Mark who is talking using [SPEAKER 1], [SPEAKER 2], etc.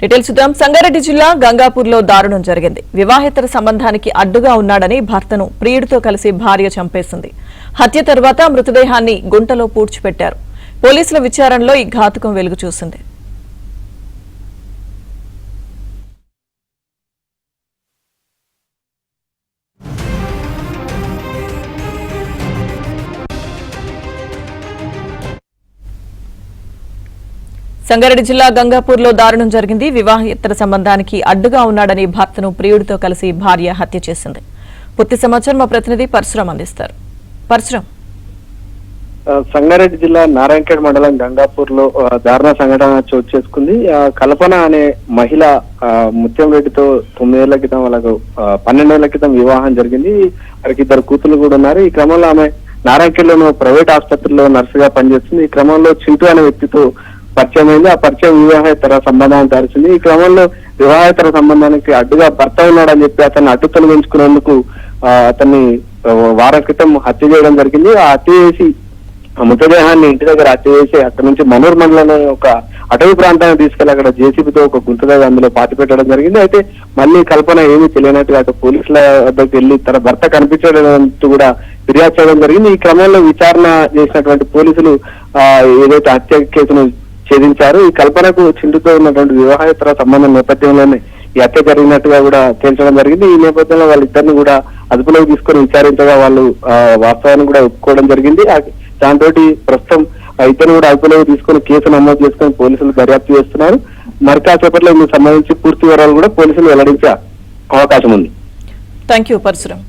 [SPEAKER 1] Details చూద్దాం. సంగారెడ్డి జిల్లా గంగాపూర్లో దారుణం జరిగింది. వివాహేతర సంబంధానికి అడ్డుగా ఉన్నాడని భర్తను ప్రియుడితో కలిసి భార్య చంపేసింది. హత్య తర్వాత మృతదేహాన్ని గుంటలో పూడ్చిపెట్టారు. పోలీసుల విచారణలో ఈ ఘాతుకం వెలుగు చూసింది. సంగారెడ్డి జిల్లా గంగాపూర్లో దారుణం జరిగింది. వివాహేతర సంబంధానికి అడ్డుగా ఉన్నాడని భర్తను ప్రియుడితో కలిసి భార్య హత్య చేసింది. పూర్తి సమాచారం మా ప్రతినిధి పరశురాం అందిస్తారు. పరశురాం,
[SPEAKER 2] సంగారెడ్డి జిల్లా నారాయణఖేడ్ మండలం గంగాపూర్ లో దారుణ సంఘటన చోటు చేసుకుంది. కల్పన అనే మహిళ ముత్యం రెడ్డితో 9 ఏళ్ల క్రితం వాళ్ళకు 12 ఏళ్ల క్రితం వివాహం జరిగింది. వారికి 2 కూతుళ్లు కూడా ఉన్నారు. ఈ క్రమంలో ఆమె నారాయణఖేడ్ లోని ప్రైవేట్ ఆసుపత్రిలో నర్సుగా పనిచేస్తుంది. ఈ క్రమంలో చింటూ అనే వ్యక్తితో పరిచయం అయింది. ఆ పరిచయం వివాహేతర సంబంధాన్ని దాల్చింది. ఈ క్రమంలో వివాహేతర సంబంధానికి అడ్డుగా భర్త ఉన్నాడని చెప్పి అతన్ని అడ్డు తొలగించుకునేందుకు అతన్ని వారం క్రితం హత్య చేయడం జరిగింది. ఆ హత్య చేసి మృతదేహాన్ని ఇంటి దగ్గర హత్య చేసి అక్కడి నుంచి మనూర్ మండలంలో ఒక అటవీ ప్రాంతాన్ని తీసుకెళ్లి అక్కడ జేసీబీతో ఒక గుంతగా అందులో పాతి పెట్టడం జరిగింది. అయితే మళ్ళీ కల్పన ఏమీ తెలియనట్టుగా అటు పోలీసుల వద్దకు వెళ్లి తన భర్త కనిపించడంతో కూడా ఫిర్యాదు చేయడం జరిగింది. ఈ క్రమంలో విచారణ చేసినటువంటి పోలీసులు ఏదైతే హత్య కేసును ఛేదించారు. ఈ కల్పనకు చింటుతో ఉన్నటువంటి వివాహేతర సంబంధం నేపథ్యంలోనే ఈ హత్య జరిగినట్టుగా కూడా తేల్చడం జరిగింది. ఈ నేపథ్యంలో వాళ్ళిద్దరిని కూడా అదుపులోకి తీసుకొని విచారించగా వాళ్ళు వాస్తవాన్ని కూడా ఒప్పుకోవడం జరిగింది. దాంతో ప్రస్తుతం ఇద్దరు కూడా అదుపులోకి తీసుకొని కేసు నమోదు చేసుకొని పోలీసులు దర్యాప్తు చేస్తున్నారు. మరి కాసేపట్లో ఇందుకు సంబంధించి పూర్తి వివరాలు కూడా పోలీసులు వెల్లడించే అవకాశం ఉంది.
[SPEAKER 1] థాంక్యూ పరశురాం.